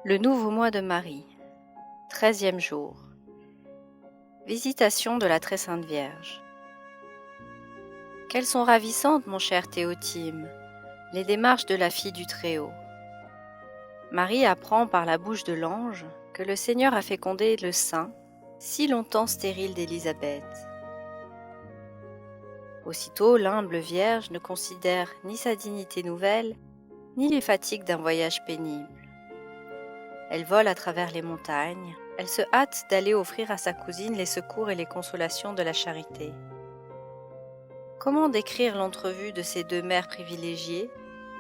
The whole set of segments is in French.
Le nouveau mois de Marie, 13e jour. Visitation de la Très Sainte Vierge. Quelles sont ravissantes, mon cher Théotime, les démarches de la fille du Très-Haut. Marie apprend par la bouche de l'ange que le Seigneur a fécondé le sein, si longtemps stérile d'Élisabeth. Aussitôt, l'humble Vierge ne considère ni sa dignité nouvelle, ni les fatigues d'un voyage pénible. Elle vole à travers les montagnes, elle se hâte d'aller offrir à sa cousine les secours et les consolations de la charité. Comment décrire l'entrevue de ces deux mères privilégiées,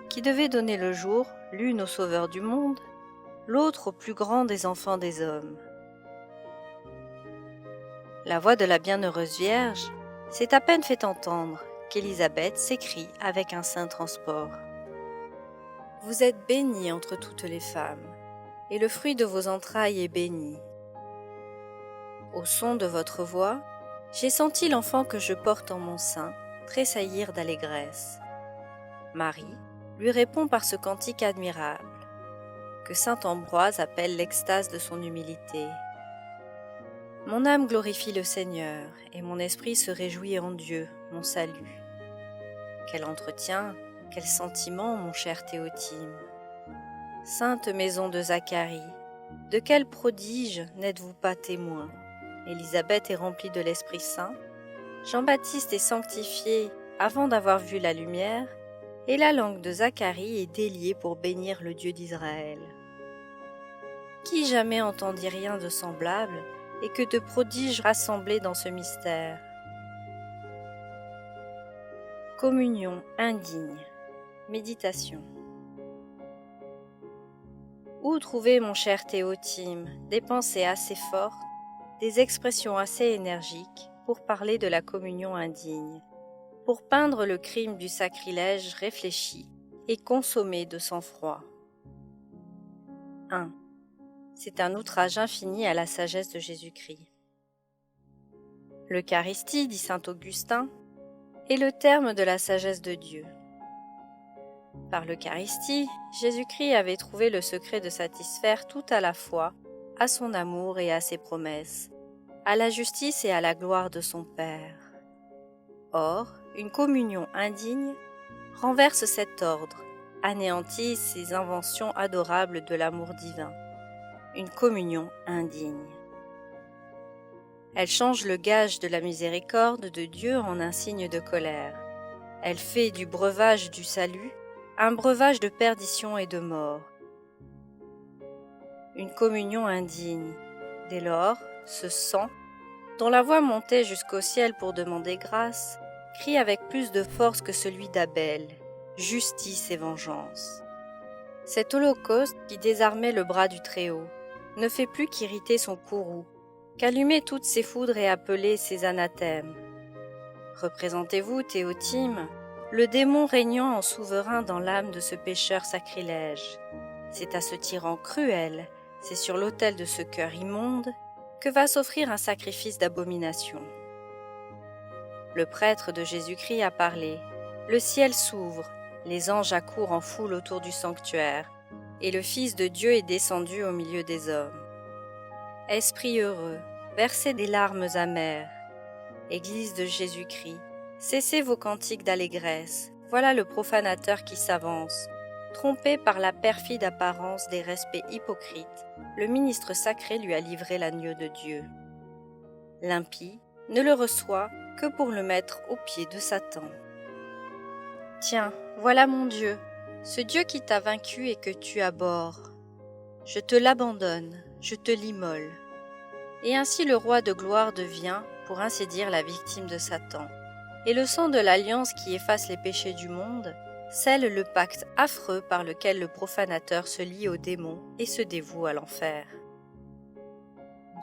qui devaient donner le jour, l'une au Sauveur du monde, l'autre au plus grand des enfants des hommes. La voix de la bienheureuse Vierge s'est à peine fait entendre qu'Élisabeth s'écrie avec un saint transport. « Vous êtes bénie entre toutes les femmes, et le fruit de vos entrailles est béni. Au son de votre voix, j'ai senti l'enfant que je porte en mon sein tressaillir d'allégresse. » Marie lui répond par ce cantique admirable, que saint Ambroise appelle l'extase de son humilité. « Mon âme glorifie le Seigneur, et mon esprit se réjouit en Dieu, mon salut. » Quel entretien, quel sentiment, mon cher Théotime. Sainte maison de Zacharie, de quel prodige n'êtes-vous pas témoin? Élisabeth est remplie de l'Esprit Saint, Jean-Baptiste est sanctifié avant d'avoir vu la lumière, et la langue de Zacharie est déliée pour bénir le Dieu d'Israël. Qui jamais entendit rien de semblable, et que de prodiges rassemblés dans ce mystère? Communion indigne. Méditation. Où trouver, mon cher Théotime, des pensées assez fortes, des expressions assez énergiques pour parler de la communion indigne, pour peindre le crime du sacrilège réfléchi et consommé de sang-froid? 1. C'est un outrage infini à la sagesse de Jésus-Christ. L'Eucharistie, dit saint Augustin, est le terme de la sagesse de Dieu. Par l'Eucharistie, Jésus-Christ avait trouvé le secret de satisfaire tout à la fois à son amour et à ses promesses, à la justice et à la gloire de son Père. Or, une communion indigne renverse cet ordre, anéantit ces inventions adorables de l'amour divin. Une communion indigne. Elle change le gage de la miséricorde de Dieu en un signe de colère. Elle fait du breuvage du salut un breuvage de perdition et de mort. Une communion indigne. Dès lors, ce sang, dont la voix montait jusqu'au ciel pour demander grâce, crie avec plus de force que celui d'Abel, justice et vengeance. Cet holocauste qui désarmait le bras du Très-Haut ne fait plus qu'irriter son courroux, qu'allumer toutes ses foudres et appeler ses anathèmes. Représentez-vous, Théotime, le démon régnant en souverain dans l'âme de ce pécheur sacrilège. C'est à ce tyran cruel, c'est sur l'autel de ce cœur immonde, que va s'offrir un sacrifice d'abomination. Le prêtre de Jésus-Christ a parlé, le ciel s'ouvre, les anges accourent en foule autour du sanctuaire, et le Fils de Dieu est descendu au milieu des hommes. Esprit heureux, versez des larmes amères. Église de Jésus-Christ, cessez vos cantiques d'allégresse, voilà le profanateur qui s'avance. Trompé par la perfide apparence des respects hypocrites, le ministre sacré lui a livré l'agneau de Dieu. L'impie ne le reçoit que pour le mettre aux pieds de Satan. Tiens, voilà mon Dieu, ce Dieu qui t'a vaincu et que tu abhorres. Je te l'abandonne, je te l'immole. Et ainsi le roi de gloire devient, pour ainsi dire, la victime de Satan. Et le sang de l'alliance qui efface les péchés du monde scelle le pacte affreux par lequel le profanateur se lie au démon et se dévoue à l'enfer.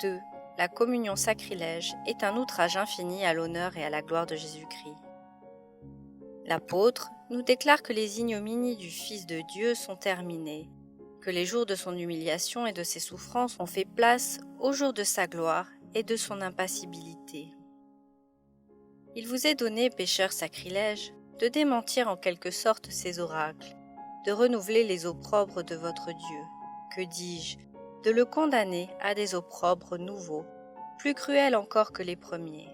2. La communion sacrilège est un outrage infini à l'honneur et à la gloire de Jésus-Christ. L'apôtre nous déclare que les ignominies du Fils de Dieu sont terminées, que les jours de son humiliation et de ses souffrances ont fait place aux jours de sa gloire et de son impassibilité. Il vous est donné, pécheurs sacrilèges, de démentir en quelque sorte ces oracles, de renouveler les opprobres de votre Dieu, que dis-je, de le condamner à des opprobres nouveaux, plus cruels encore que les premiers.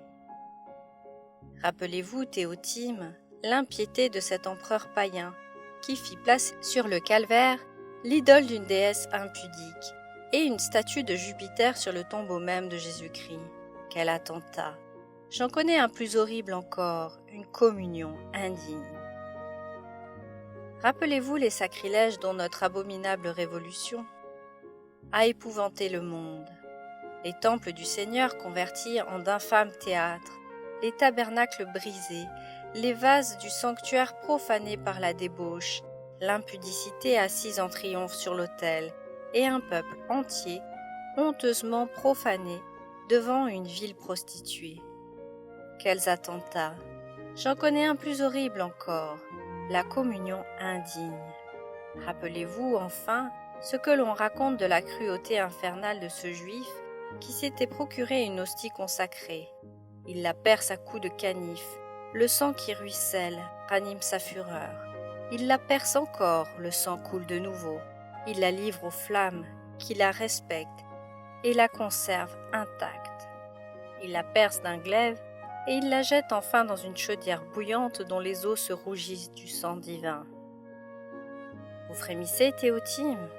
Rappelez-vous, Théotime, l'impiété de cet empereur païen qui fit placer sur le calvaire l'idole d'une déesse impudique et une statue de Jupiter sur le tombeau même de Jésus-Christ. Quel attentat! J'en connais un plus horrible encore, une communion indigne. Rappelez-vous les sacrilèges dont notre abominable révolution a épouvanté le monde. Les temples du Seigneur convertis en d'infâmes théâtres, les tabernacles brisés, les vases du sanctuaire profanés par la débauche, l'impudicité assise en triomphe sur l'autel, et un peuple entier honteusement profané devant une ville prostituée. Quels attentats! J'en connais un plus horrible encore, la communion indigne. Rappelez-vous enfin ce que l'on raconte de la cruauté infernale de ce juif qui s'était procuré une hostie consacrée. Il la perce à coups de canif, le sang qui ruisselle ranime sa fureur. Il la perce encore, le sang coule de nouveau. Il la livre aux flammes qui la respectent et la conservent intacte. Il la perce d'un glaive et il la jette enfin dans une chaudière bouillante dont les eaux se rougissent du sang divin. Vous frémissez, Théotime?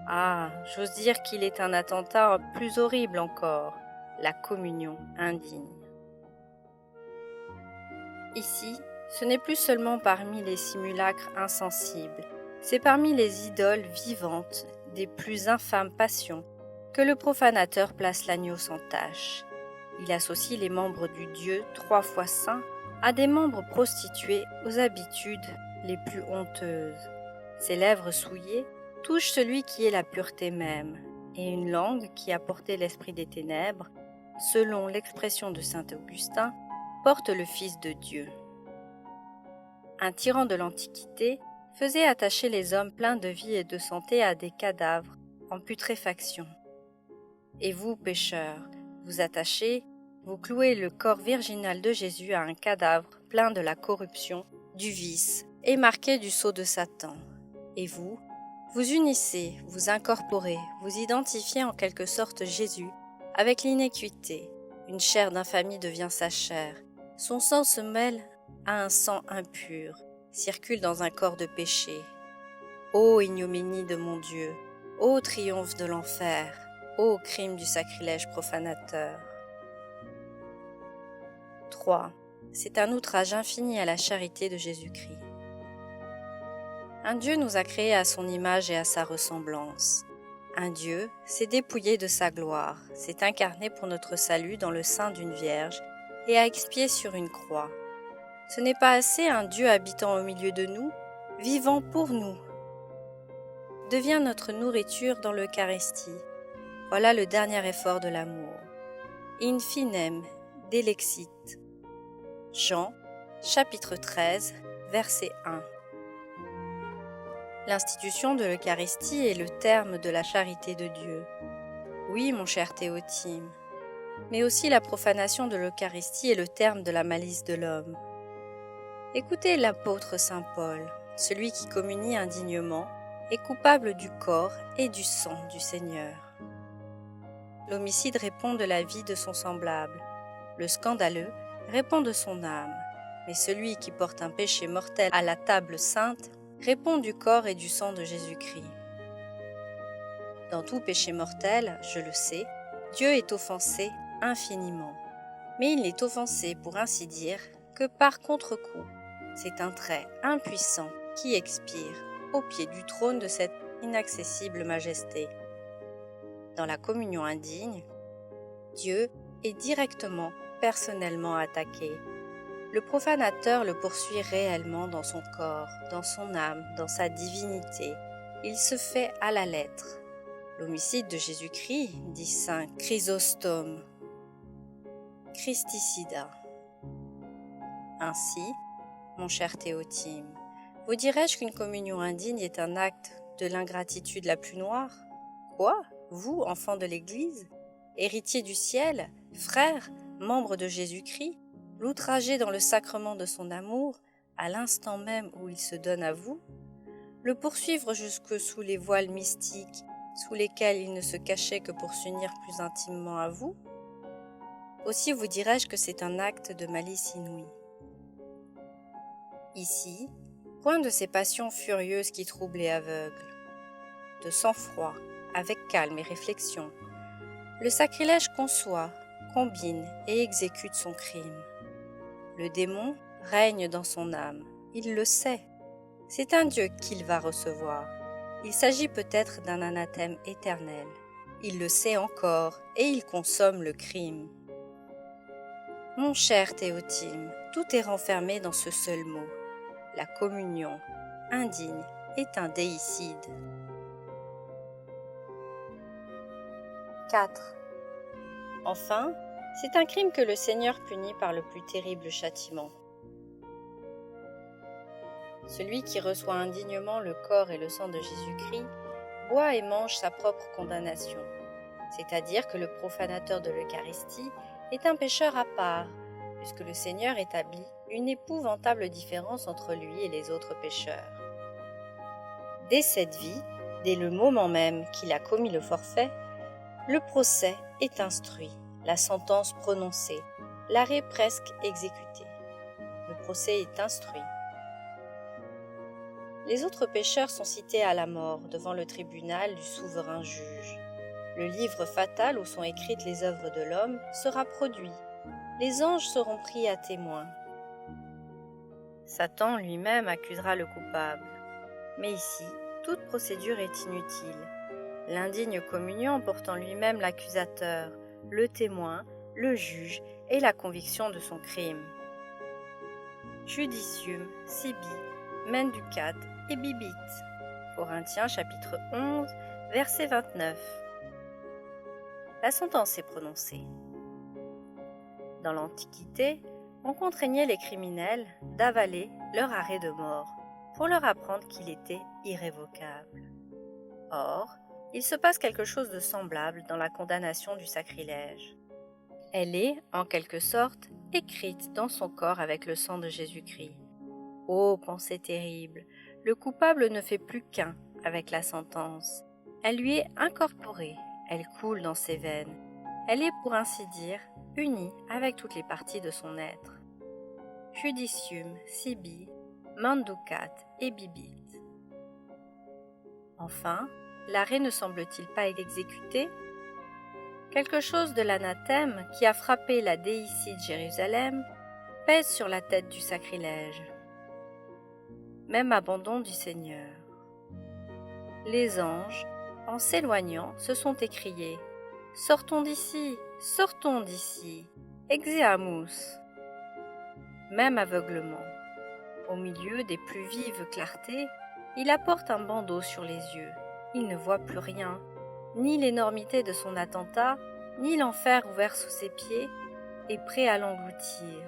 Ah, j'ose dire qu'il est un attentat plus horrible encore, la communion indigne. Ici, ce n'est plus seulement parmi les simulacres insensibles, c'est parmi les idoles vivantes des plus infâmes passions que le profanateur place l'agneau sans tache. Il associe les membres du Dieu 3 fois saint à des membres prostitués aux habitudes les plus honteuses. Ses lèvres souillées touchent celui qui est la pureté même, et une langue qui a porté l'esprit des ténèbres, selon l'expression de saint Augustin, porte le Fils de Dieu. Un tyran de l'Antiquité faisait attacher les hommes pleins de vie et de santé à des cadavres en putréfaction. Et vous, pécheurs, vous attachez, vous clouez le corps virginal de Jésus à un cadavre plein de la corruption, du vice et marqué du sceau de Satan. Et vous unissez, vous incorporez, vous identifiez en quelque sorte Jésus avec l'iniquité. Une chair d'infamie devient sa chair. Son sang se mêle à un sang impur, circule dans un corps de péché. Ô ignominie de mon Dieu, ô triomphe de l'enfer, ô crime du sacrilège profanateur. 3. C'est un outrage infini à la charité de Jésus-Christ. Un Dieu nous a créés à son image et à sa ressemblance. Un Dieu s'est dépouillé de sa gloire, s'est incarné pour notre salut dans le sein d'une vierge et a expié sur une croix. Ce n'est pas assez un Dieu habitant au milieu de nous, vivant pour nous. Devient notre nourriture dans l'Eucharistie. Voilà le dernier effort de l'amour. In finem, delexit. Jean, chapitre 13, verset 1. L'institution de l'Eucharistie est le terme de la charité de Dieu. Oui, mon cher Théotime, mais aussi la profanation de l'Eucharistie est le terme de la malice de l'homme. Écoutez l'apôtre saint Paul, celui qui communie indignement est coupable du corps et du sang du Seigneur. L'homicide répond de la vie de son semblable, le scandaleux répond de son âme, mais celui qui porte un péché mortel à la table sainte répond du corps et du sang de Jésus-Christ. Dans tout péché mortel, je le sais, Dieu est offensé infiniment. Mais il n'est offensé, pour ainsi dire, que par contre-coup. C'est un trait impuissant qui expire au pied du trône de cette inaccessible majesté. Dans la communion indigne, Dieu est directement, personnellement attaqué. Le profanateur le poursuit réellement dans son corps, dans son âme, dans sa divinité. Il se fait à la lettre. L'homicide de Jésus-Christ, dit saint Chrysostome, Christicida. Ainsi, mon cher Théotime, vous dirais-je qu'une communion indigne est un acte de l'ingratitude la plus noire? Quoi? Vous, enfant de l'Église, héritier du ciel, frère, membre de Jésus-Christ, l'outrager dans le sacrement de son amour, à l'instant même où il se donne à vous? le poursuivre jusque sous les voiles mystiques sous lesquels il ne se cachait que pour s'unir plus intimement à vous? Aussi vous dirais-je que c'est un acte de malice inouïe. Ici, point de ces passions furieuses qui troublent et aveuglent. De sang-froid, avec calme et réflexion, le sacrilège conçoit, combine et exécute son crime. Le démon règne dans son âme, il le sait. C'est un Dieu qu'il va recevoir. Il s'agit peut-être d'un anathème éternel. Il le sait encore et il consomme le crime. Mon cher Théotime, tout est renfermé dans ce seul mot. La communion indigne est un déicide. 4. Enfin, c'est un crime que le Seigneur punit par le plus terrible châtiment. Celui qui reçoit indignement le corps et le sang de Jésus-Christ boit et mange sa propre condamnation, c'est-à-dire que le profanateur de l'Eucharistie est un pécheur à part, puisque le Seigneur établit une épouvantable différence entre lui et les autres pécheurs. Dès cette vie, dès le moment même qu'il a commis le forfait, le procès est instruit, la sentence prononcée, l'arrêt presque exécuté. Le procès est instruit. Les autres pécheurs sont cités à la mort devant le tribunal du souverain juge. Le livre fatal où sont écrites les œuvres de l'homme sera produit. Les anges seront pris à témoin. Satan lui-même accusera le coupable. Mais ici, toute procédure est inutile. L'indigne communion portant lui-même l'accusateur, le témoin, le juge et la conviction de son crime. Judicium, sibi, menducat et bibit. Corinthiens chapitre 11, verset 29. La sentence est prononcée. Dans l'Antiquité, on contraignait les criminels d'avaler leur arrêt de mort pour leur apprendre qu'il était irrévocable. Or, il se passe quelque chose de semblable dans la condamnation du sacrilège. Elle est, en quelque sorte, écrite dans son corps avec le sang de Jésus-Christ. Ô pensée terrible, le coupable ne fait plus qu'un avec la sentence. Elle lui est incorporée, elle coule dans ses veines. Elle est, pour ainsi dire, unie avec toutes les parties de son être. Judicium, sibi, menducat et bibit. Enfin, l'arrêt ne semble-t-il pas exécuté? Quelque chose de l'anathème qui a frappé la déicide Jérusalem pèse sur la tête du sacrilège. Même abandon du Seigneur. Les anges, en s'éloignant, se sont écriés « Sortons d'ici, exeamus !» Même aveuglement. Au milieu des plus vives clartés, il apporte un bandeau sur les yeux. Il ne voit plus rien, ni l'énormité de son attentat, ni l'enfer ouvert sous ses pieds et prêt à l'engloutir.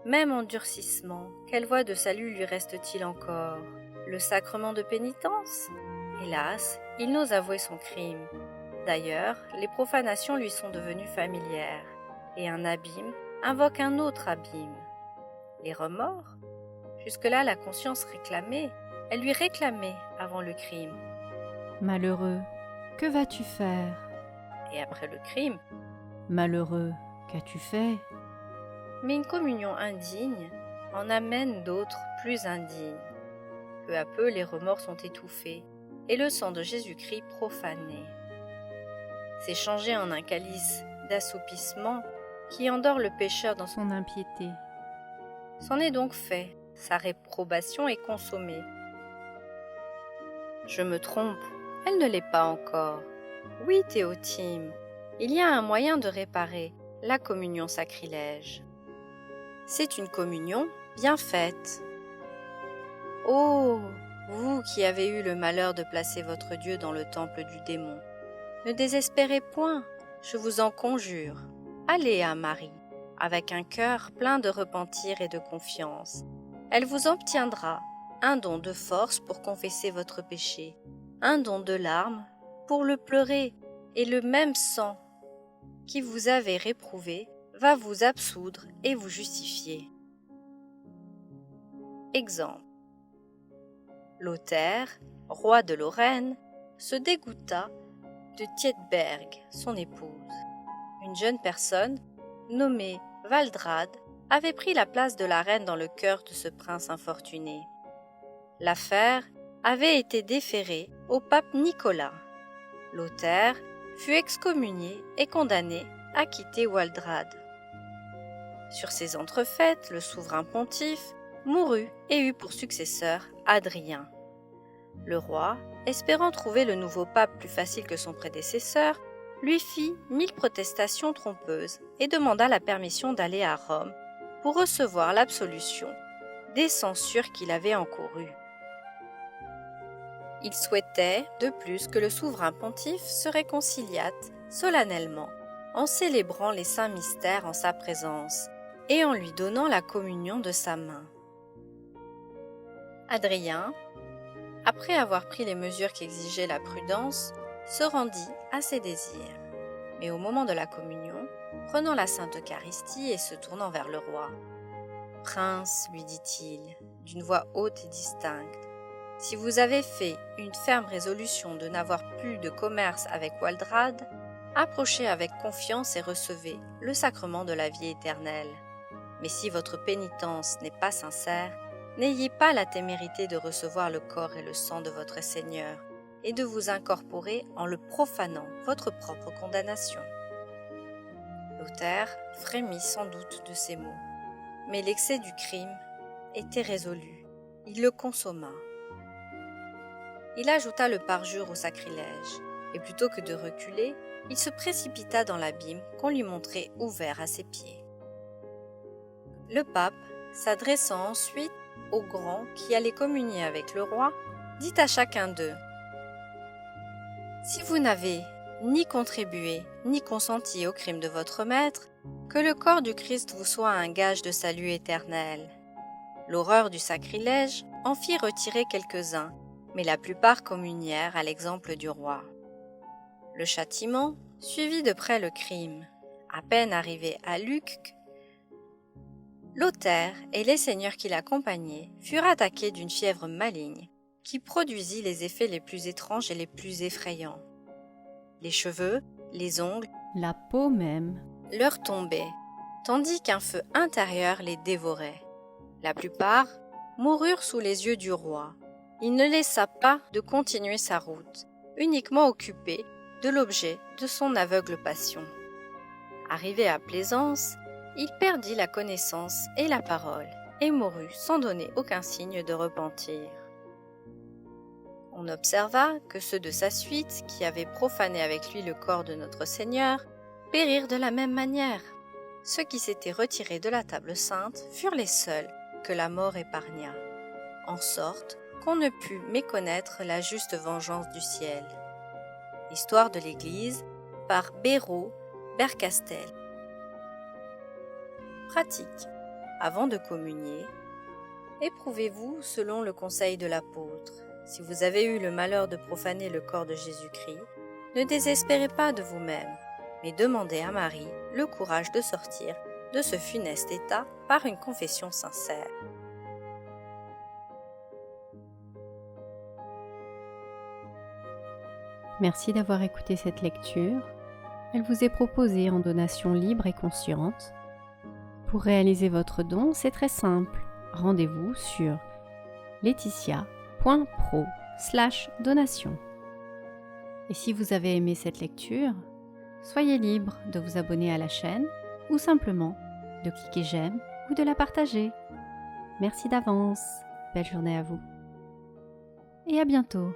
Même endurcissement, quelle voie de salut lui reste-t-il encore? Le sacrement de pénitence? Hélas, il n'ose avouer son crime. D'ailleurs, les profanations lui sont devenues familières, et un abîme invoque un autre abîme. Les remords? Jusque-là, la conscience réclamait, elle lui réclamait avant le crime. Malheureux, que vas-tu faire? Et après le crime? Malheureux, qu'as-tu fait? Mais une communion indigne en amène d'autres plus indignes. Peu à peu, les remords sont étouffés et le sang de Jésus-Christ profané. C'est changé en un calice d'assoupissement qui endort le pécheur dans son impiété. C'en est donc fait, sa réprobation est consommée. Je me trompe, elle ne l'est pas encore. Oui, Théotime, il y a un moyen de réparer la communion sacrilège. C'est une communion bien faite. Oh, vous qui avez eu le malheur de placer votre Dieu dans le temple du démon, ne désespérez point, je vous en conjure. Allez à Marie, avec un cœur plein de repentir et de confiance. Elle vous obtiendra un don de force pour confesser votre péché, un don de larmes pour le pleurer, et le même sang qui vous avait réprouvé va vous absoudre et vous justifier. Exemple. Lothaire, roi de Lorraine, se dégoûta de Thietberg, son épouse. Une jeune personne, nommée Waldrade, avait pris la place de la reine dans le cœur de ce prince infortuné. L'affaire avait été déférée au pape Nicolas. Lothaire fut excommunié et condamné à quitter Waldrade. Sur ces entrefaites, le souverain pontife mourut et eut pour successeur Adrien. Le roi, espérant trouver le nouveau pape plus facile que son prédécesseur, lui fit 1000 protestations trompeuses et demanda la permission d'aller à Rome pour recevoir l'absolution des censures qu'il avait encourues. Il souhaitait de plus que le souverain pontife se réconciliât solennellement en célébrant les saints mystères en sa présence et en lui donnant la communion de sa main. Adrien, après avoir pris les mesures qu'exigeait la prudence, se rendit à ses désirs. Mais au moment de la communion, prenant la Sainte Eucharistie et se tournant vers le roi, « Prince, lui dit-il, d'une voix haute et distincte, si vous avez fait une ferme résolution de n'avoir plus de commerce avec Waldrade, approchez avec confiance et recevez le sacrement de la vie éternelle. Mais si votre pénitence n'est pas sincère, n'ayez pas la témérité de recevoir le corps et le sang de votre Seigneur et de vous incorporer en le profanant votre propre condamnation. » Lothaire frémit sans doute de ces mots, mais l'excès du crime était résolu. Il le consomma. Il ajouta le parjure au sacrilège, et plutôt que de reculer, il se précipita dans l'abîme qu'on lui montrait ouvert à ses pieds. Le pape, s'adressant ensuite aux grands qui allaient communier avec le roi, dit à chacun d'eux : « Si vous n'avez ni contribué ni consenti au crime de votre maître, que le corps du Christ vous soit un gage de salut éternel. » L'horreur du sacrilège en fit retirer quelques-uns, mais la plupart communièrent à l'exemple du roi. Le châtiment suivit de près le crime. À peine arrivé à Lucques, Lothaire et les seigneurs qui l'accompagnaient furent attaqués d'une fièvre maligne qui produisit les effets les plus étranges et les plus effrayants. Les cheveux, les ongles, la peau même, leur tombaient, tandis qu'un feu intérieur les dévorait. La plupart moururent sous les yeux du roi. Il ne laissa pas de continuer sa route, uniquement occupé de l'objet de son aveugle passion. Arrivé à Plaisance, il perdit la connaissance et la parole et mourut sans donner aucun signe de repentir. On observa que ceux de sa suite qui avaient profané avec lui le corps de notre Seigneur périrent de la même manière. Ceux qui s'étaient retirés de la table sainte furent les seuls que la mort épargna, en sorte qu'on ne put méconnaître la juste vengeance du ciel. Histoire de l'Église par Béraud Bercastel. Pratique. Avant de communier, éprouvez-vous selon le conseil de l'apôtre. Si vous avez eu le malheur de profaner le corps de Jésus-Christ, ne désespérez pas de vous-même, mais demandez à Marie le courage de sortir de ce funeste état par une confession sincère. Merci d'avoir écouté cette lecture. Elle vous est proposée en donation libre et consciente. Pour réaliser votre don, c'est très simple. Rendez-vous sur laetitia.pro/donation. Et si vous avez aimé cette lecture, soyez libre de vous abonner à la chaîne ou simplement de cliquer j'aime ou de la partager. Merci d'avance. Belle journée à vous. Et à bientôt.